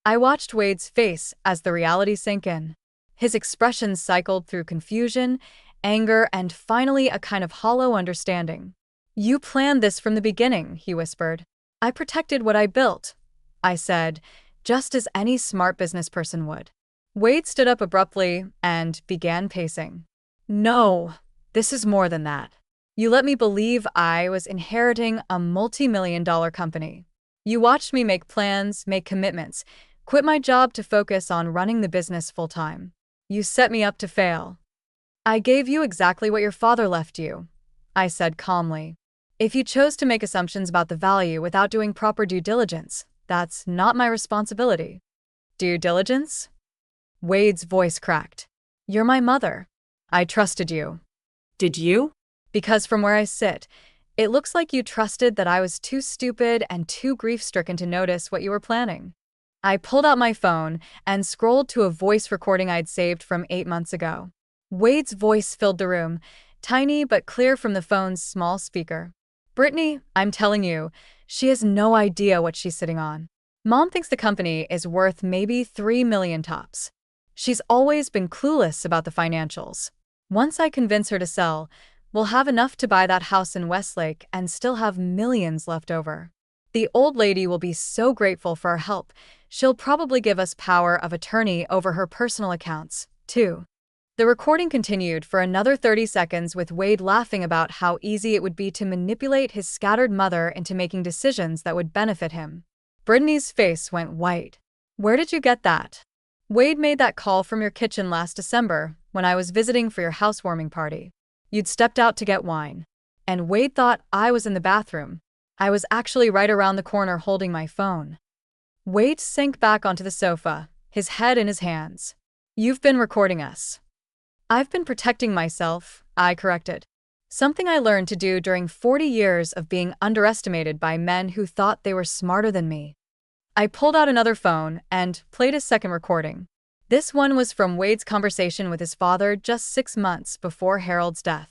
I watched Wade's face as the reality sank in. His expressions cycled through confusion, anger, and finally a kind of hollow understanding. You planned this from the beginning, he whispered. I protected what I built, I said, just as any smart business person would. Wade stood up abruptly and began pacing. No, this is more than that. You let me believe I was inheriting a multi-million-dollar company. You watched me make plans, make commitments, quit my job to focus on running the business full-time. You set me up to fail. I gave you exactly what your father left you, I said calmly. If you chose to make assumptions about the value without doing proper due diligence, that's not my responsibility. Due diligence? Wade's voice cracked. You're my mother. I trusted you. Did you? Because from where I sit, it looks like you trusted that I was too stupid and too grief-stricken to notice what you were planning. I pulled out my phone and scrolled to a voice recording I'd saved from 8 months ago. Wade's voice filled the room, tiny but clear from the phone's small speaker. Brittany, I'm telling you, she has no idea what she's sitting on. Mom thinks the company is worth maybe $3 million tops. She's always been clueless about the financials. Once I convince her to sell, we'll have enough to buy that house in Westlake and still have millions left over. The old lady will be so grateful for our help, she'll probably give us power of attorney over her personal accounts, too. The recording continued for another 30 seconds with Wade laughing about how easy it would be to manipulate his scattered mother into making decisions that would benefit him. Brittany's face went white. Where did you get that? Wade made that call from your kitchen last December when I was visiting for your housewarming party. You'd stepped out to get wine. And Wade thought I was in the bathroom. I was actually right around the corner holding my phone. Wade sank back onto the sofa, his head in his hands. You've been recording us. I've been protecting myself, I corrected. Something I learned to do during 40 years of being underestimated by men who thought they were smarter than me. I pulled out another phone and played a second recording. This one was from Wade's conversation with his father just 6 months before Harold's death.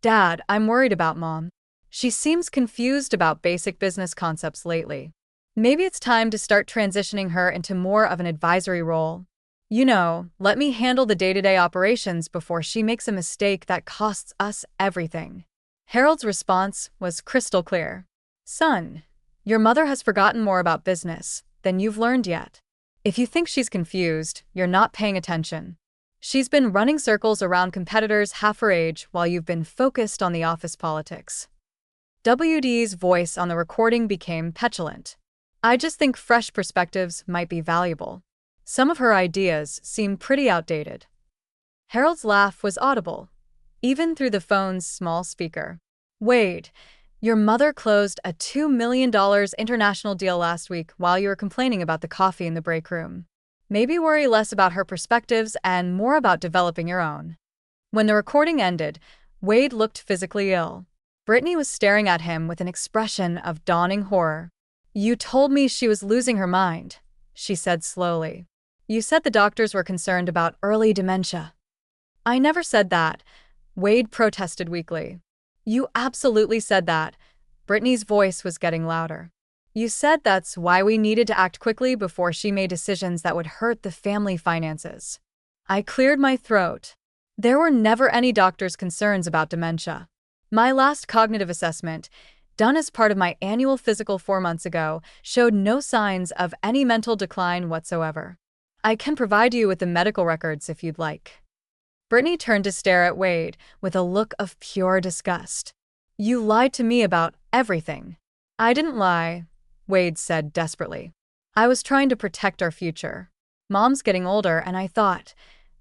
Dad, I'm worried about Mom. She seems confused about basic business concepts lately. Maybe it's time to start transitioning her into more of an advisory role. You know, let me handle the day-to-day operations before she makes a mistake that costs us everything. Harold's response was crystal clear. Son, your mother has forgotten more about business than you've learned yet. If you think she's confused, you're not paying attention. She's been running circles around competitors half her age while you've been focused on the office politics. WD's voice on the recording became petulant. I just think fresh perspectives might be valuable. Some of her ideas seem pretty outdated. Harold's laugh was audible, even through the phone's small speaker. Wade, your mother closed a $2 million international deal last week while you were complaining about the coffee in the break room. Maybe worry less about her perspectives and more about developing your own. When the recording ended, Wade looked physically ill. Brittany was staring at him with an expression of dawning horror. You told me she was losing her mind, she said slowly. You said the doctors were concerned about early dementia. I never said that, Wade protested weakly. You absolutely said that. Brittany's voice was getting louder. You said that's why we needed to act quickly before she made decisions that would hurt the family finances. I cleared my throat. There were never any doctor's concerns about dementia. My last cognitive assessment, done as part of my annual physical 4 months ago, showed no signs of any mental decline whatsoever. I can provide you with the medical records if you'd like. Brittany turned to stare at Wade with a look of pure disgust. You lied to me about everything. I didn't lie, Wade said desperately. I was trying to protect our future. Mom's getting older, and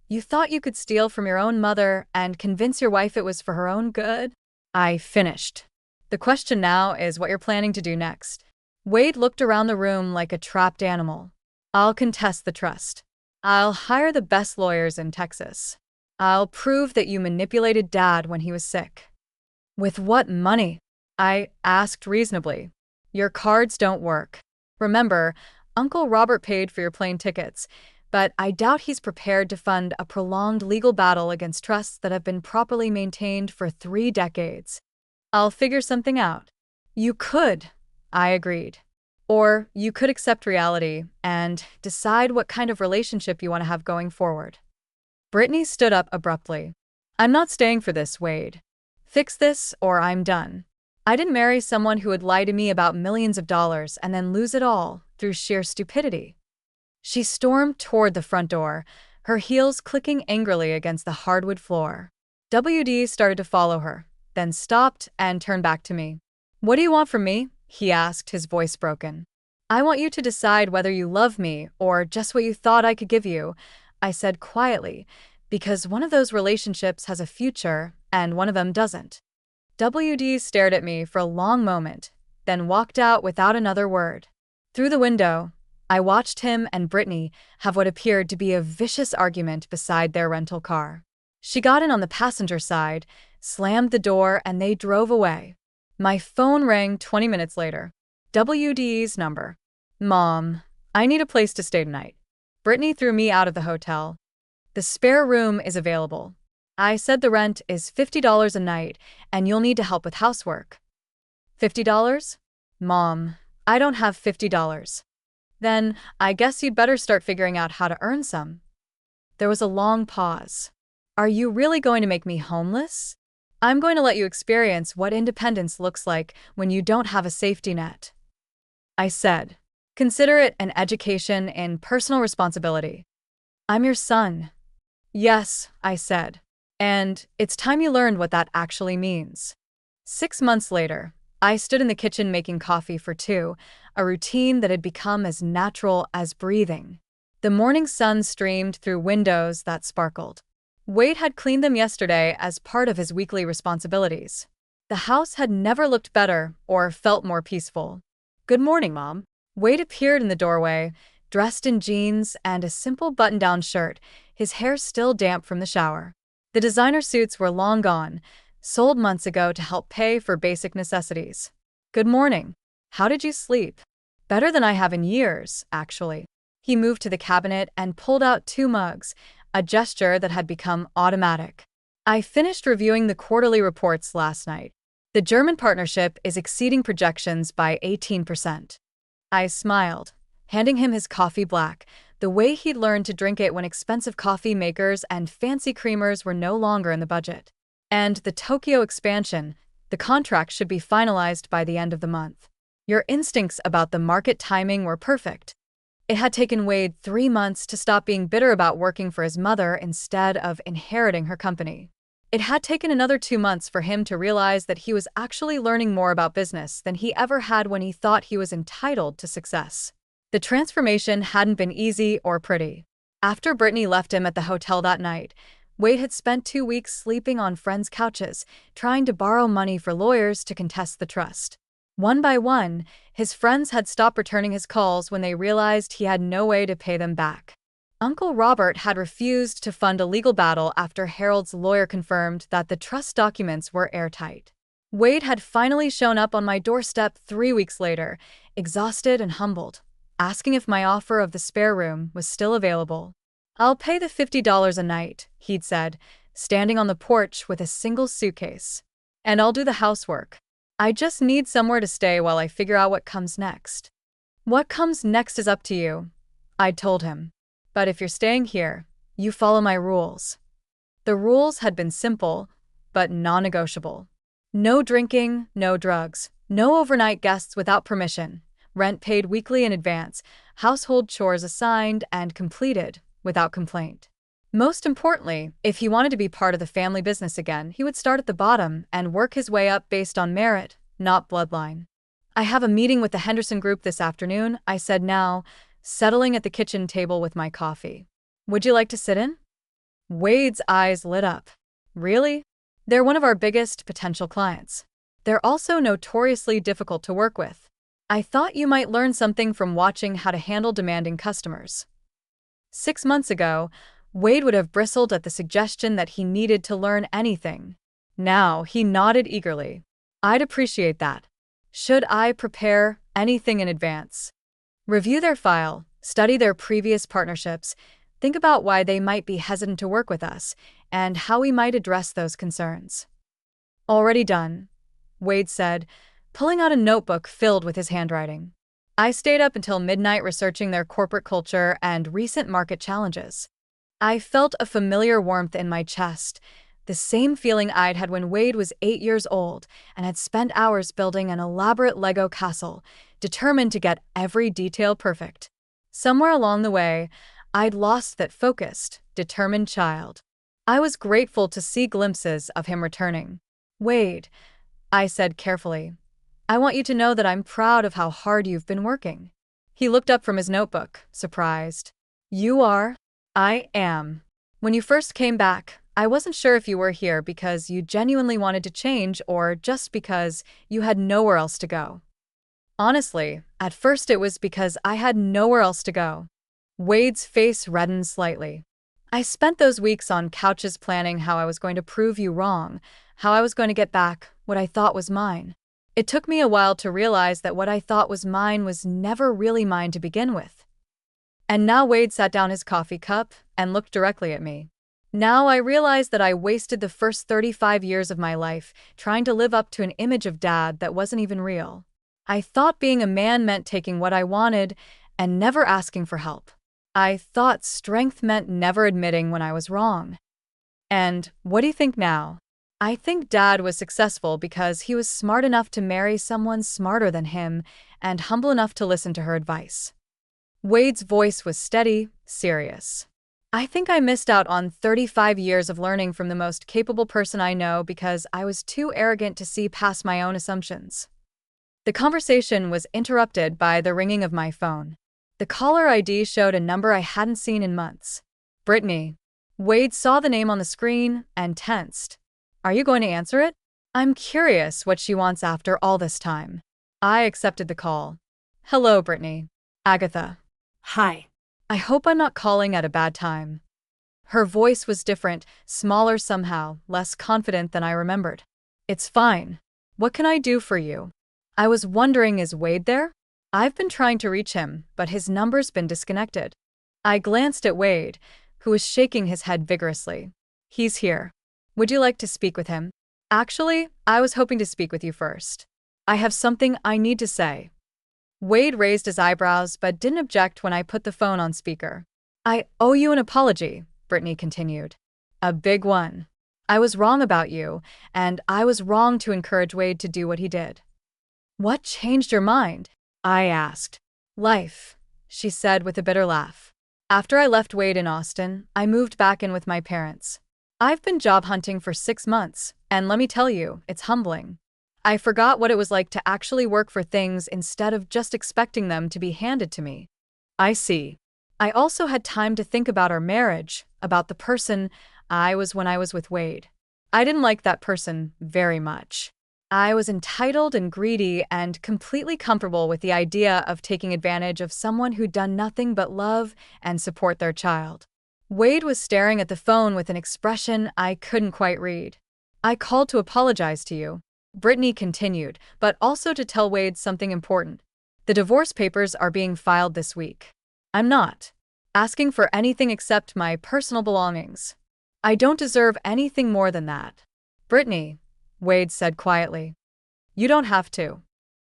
you thought you could steal from your own mother and convince your wife it was for her own good? I finished. The question now is what you're planning to do next. Wade looked around the room like a trapped animal. I'll contest the trust. I'll hire the best lawyers in Texas. I'll prove that you manipulated Dad when he was sick. With what money? I asked reasonably. Your cards don't work. Remember, Uncle Robert paid for your plane tickets, but I doubt he's prepared to fund a prolonged legal battle against trusts that have been properly maintained for 3 decades. I'll figure something out. You could, I agreed. Or you could accept reality and decide what kind of relationship you want to have going forward. Brittany stood up abruptly. I'm not staying for this, Wade. Fix this or I'm done. I didn't marry someone who would lie to me about millions of dollars and then lose it all through sheer stupidity. She stormed toward the front door, her heels clicking angrily against the hardwood floor. WD started to follow her, then stopped and turned back to me. What do you want from me? He asked, his voice broken. I want you to decide whether you love me or just what you thought I could give you, I said quietly, because one of those relationships has a future and one of them doesn't. WD stared at me for a long moment, then walked out without another word. Through the window, I watched him and Brittany have what appeared to be a vicious argument beside their rental car. She got in on the passenger side, slammed the door, and they drove away. My phone rang 20 minutes later. WD's number. Mom, I need a place to stay tonight. Brittany threw me out of the hotel. The spare room is available. I said the rent is $50 a night, and you'll need to help with housework. $50? Mom, I don't have $50. Then, I guess you'd better start figuring out how to earn some. There was a long pause. Are you really going to make me homeless? I'm going to let you experience what independence looks like when you don't have a safety net. I said, consider it an education in personal responsibility. I'm your son. Yes, I said. And it's time you learned what that actually means. 6 months later, I stood in the kitchen making coffee for 2, a routine that had become as natural as breathing. The morning sun streamed through windows that sparkled. Wade had cleaned them yesterday as part of his weekly responsibilities. The house had never looked better or felt more peaceful. Good morning, Mom. Wade appeared in the doorway, dressed in jeans and a simple button-down shirt, his hair still damp from the shower. The designer suits were long gone, sold months ago to help pay for basic necessities. Good morning. How did you sleep? Better than I have in years, actually. He moved to the cabinet and pulled out 2 mugs, a gesture that had become automatic. I finished reviewing the quarterly reports last night. The German partnership is exceeding projections by 18%. I smiled, handing him his coffee black, the way he'd learned to drink it when expensive coffee makers and fancy creamers were no longer in the budget. And the Tokyo expansion, the contract should be finalized by the end of the month. Your instincts about the market timing were perfect. It had taken Wade 3 months to stop being bitter about working for his mother instead of inheriting her company. It had taken another 2 months for him to realize that he was actually learning more about business than he ever had when he thought he was entitled to success. The transformation hadn't been easy or pretty. After Brittany left him at the hotel that night, Wade had spent 2 weeks sleeping on friends' couches, trying to borrow money for lawyers to contest the trust. One by one, his friends had stopped returning his calls when they realized he had no way to pay them back. Uncle Robert had refused to fund a legal battle after Harold's lawyer confirmed that the trust documents were airtight. Wade had finally shown up on my doorstep 3 weeks later, exhausted and humbled, asking if my offer of the spare room was still available. I'll pay the $50 a night, he'd said, standing on the porch with a single suitcase. And I'll do the housework. I just need somewhere to stay while I figure out what comes next. What comes next is up to you, I'd told him. But if you're staying here, you follow my rules. The rules had been simple, but non-negotiable. No drinking, no drugs, no overnight guests without permission, rent paid weekly in advance, household chores assigned and completed without complaint. Most importantly, if he wanted to be part of the family business again, he would start at the bottom and work his way up based on merit, not bloodline. I have a meeting with the Henderson Group this afternoon, I said now, settling at the kitchen table with my coffee. Would you like to sit in? Wade's eyes lit up. Really? They're one of our biggest potential clients. They're also notoriously difficult to work with. I thought you might learn something from watching how to handle demanding customers. 6 months ago, Wade would have bristled at the suggestion that he needed to learn anything. Now, he nodded eagerly. I'd appreciate that. Should I prepare anything in advance? Review their file, study their previous partnerships, think about why they might be hesitant to work with us, and how we might address those concerns. Already done, Wade said, pulling out a notebook filled with his handwriting. I stayed up until midnight researching their corporate culture and recent market challenges. I felt a familiar warmth in my chest, the same feeling I'd had when Wade was 8 years old and had spent hours building an elaborate Lego castle, determined to get every detail perfect. Somewhere along the way, I'd lost that focused, determined child. I was grateful to see glimpses of him returning. Wade, I said carefully, I want you to know that I'm proud of how hard you've been working. He looked up from his notebook, surprised. You are? I am. When you first came back, I wasn't sure if you were here because you genuinely wanted to change or just because you had nowhere else to go. Honestly, at first it was because I had nowhere else to go. Wade's face reddened slightly. I spent those weeks on couches planning how I was going to prove you wrong, how I was going to get back what I thought was mine. It took me a while to realize that what I thought was mine was never really mine to begin with. And now Wade sat down his coffee cup and looked directly at me. Now I realized that I wasted the first 35 years of my life trying to live up to an image of dad that wasn't even real. I thought being a man meant taking what I wanted and never asking for help. I thought strength meant never admitting when I was wrong. And what do you think now? I think Dad was successful because he was smart enough to marry someone smarter than him and humble enough to listen to her advice. Wade's voice was steady, serious. I think I missed out on 35 years of learning from the most capable person I know because I was too arrogant to see past my own assumptions. The conversation was interrupted by the ringing of my phone. The caller ID showed a number I hadn't seen in months. Brittany. Wade saw the name on the screen and tensed. Are you going to answer it? I'm curious what she wants after all this time. I accepted the call. Hello, Brittany. Agatha. Hi. I hope I'm not calling at a bad time. Her voice was different, smaller somehow, less confident than I remembered. It's fine. What can I do for you? I was wondering, is Wade there? I've been trying to reach him, but his number's been disconnected. I glanced at Wade, who was shaking his head vigorously. He's here. Would you like to speak with him? Actually, I was hoping to speak with you first. I have something I need to say. Wade raised his eyebrows but didn't object when I put the phone on speaker. I owe you an apology, Brittany continued. A big one. I was wrong about you, and I was wrong to encourage Wade to do what he did. What changed your mind? I asked. Life, she said with a bitter laugh. After I left Wade in Austin, I moved back in with my parents. I've been job hunting for 6 months, and let me tell you, it's humbling. I forgot what it was like to actually work for things instead of just expecting them to be handed to me. I see. I also had time to think about our marriage, about the person I was when I was with Wade. I didn't like that person very much. I was entitled and greedy and completely comfortable with the idea of taking advantage of someone who'd done nothing but love and support their child. Wade was staring at the phone with an expression I couldn't quite read. I called to apologize to you, Brittany continued, but also to tell Wade something important. The divorce papers are being filed this week. I'm not asking for anything except my personal belongings. I don't deserve anything more than that. Brittany, Wade said quietly. You don't have to.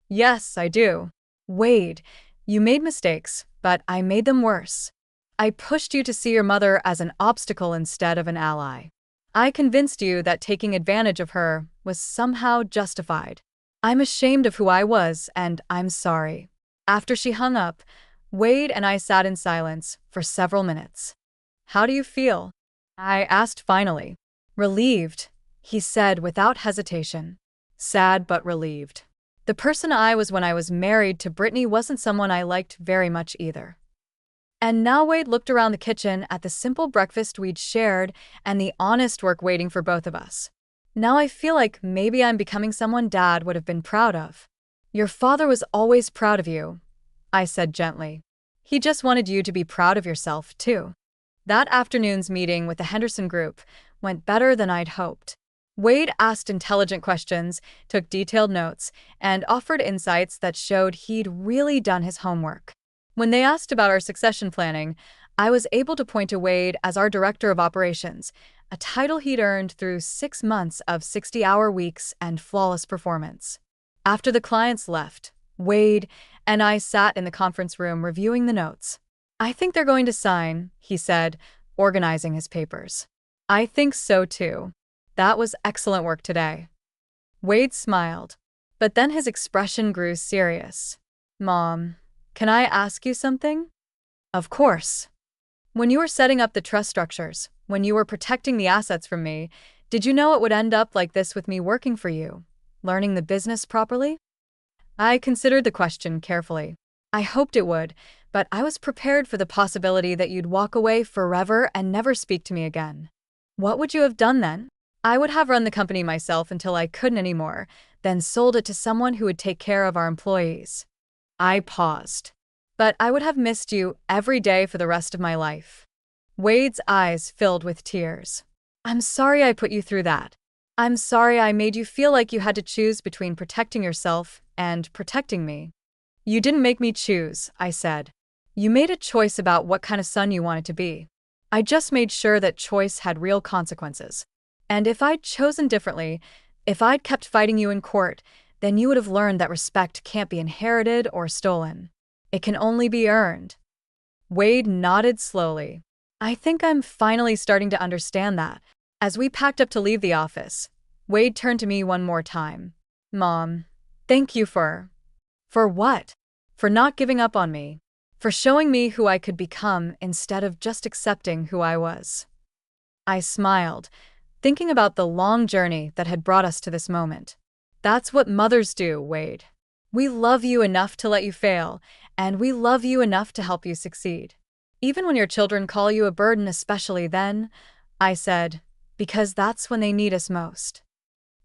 Yes, I do. Wade, you made mistakes, but I made them worse. I pushed you to see your mother as an obstacle instead of an ally. I convinced you that taking advantage of her was somehow justified. I'm ashamed of who I was, and I'm sorry. After she hung up, Wade and I sat in silence for several minutes. How do you feel? I asked finally. Relieved, he said without hesitation. Sad but relieved. The person I was when I was married to Brittany wasn't someone I liked very much either. And now Wade looked around the kitchen at the simple breakfast we'd shared and the honest work waiting for both of us. Now I feel like maybe I'm becoming someone Dad would have been proud of. Your father was always proud of you, I said gently. He just wanted you to be proud of yourself, too. That afternoon's meeting with the Henderson group went better than I'd hoped. Wade asked intelligent questions, took detailed notes, and offered insights that showed he'd really done his homework. When they asked about our succession planning, I was able to point to Wade as our director of operations, a title he'd earned through 6 months of 60-hour weeks and flawless performance. After the clients left, Wade and I sat in the conference room reviewing the notes. I think they're going to sign, he said, organizing his papers. I think so too. That was excellent work today. Wade smiled, but then his expression grew serious. Mom, can I ask you something? Of course. When you were setting up the trust structures, when you were protecting the assets from me, did you know it would end up like this with me working for you, learning the business properly? I considered the question carefully. I hoped it would, but I was prepared for the possibility that you'd walk away forever and never speak to me again. What would you have done then? I would have run the company myself until I couldn't anymore, then sold it to someone who would take care of our employees. I paused. But I would have missed you every day for the rest of my life. Wade's eyes filled with tears. I'm sorry I put you through that. I'm sorry I made you feel like you had to choose between protecting yourself and protecting me. You didn't make me choose, I said. You made a choice about what kind of son you wanted to be. I just made sure that choice had real consequences. And if I'd chosen differently, if I'd kept fighting you in court, then you would have learned that respect can't be inherited or stolen. It can only be earned. Wade nodded slowly. I think I'm finally starting to understand that. As we packed up to leave the office, Wade turned to me one more time. Mom, thank you for what? For not giving up on me. For showing me who I could become instead of just accepting who I was. I smiled, thinking about the long journey that had brought us to this moment. That's what mothers do, Wade. We love you enough to let you fail, and we love you enough to help you succeed. Even when your children call you a burden, especially then, I said, because that's when they need us most.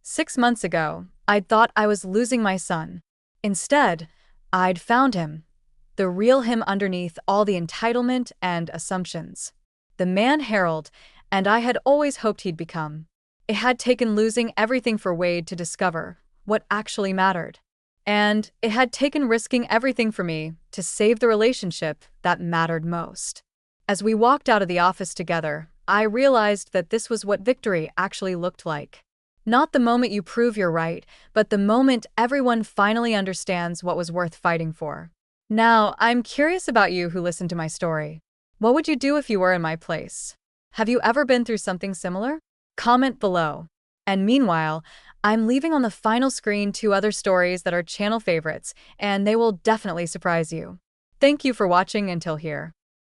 6 months ago, I'd thought I was losing my son. Instead, I'd found him. The real him underneath all the entitlement and assumptions. The man Harold and I had always hoped he'd become. It had taken losing everything for Wade to discover what actually mattered. And it had taken risking everything for me to save the relationship that mattered most. As we walked out of the office together, I realized that this was what victory actually looked like. Not the moment you prove you're right, but the moment everyone finally understands what was worth fighting for. Now, I'm curious about you who listened to my story. What would you do if you were in my place? Have you ever been through something similar? Comment below. And meanwhile, I'm leaving on the final screen 2 other stories that are channel favorites, and they will definitely surprise you. Thank you for watching until here.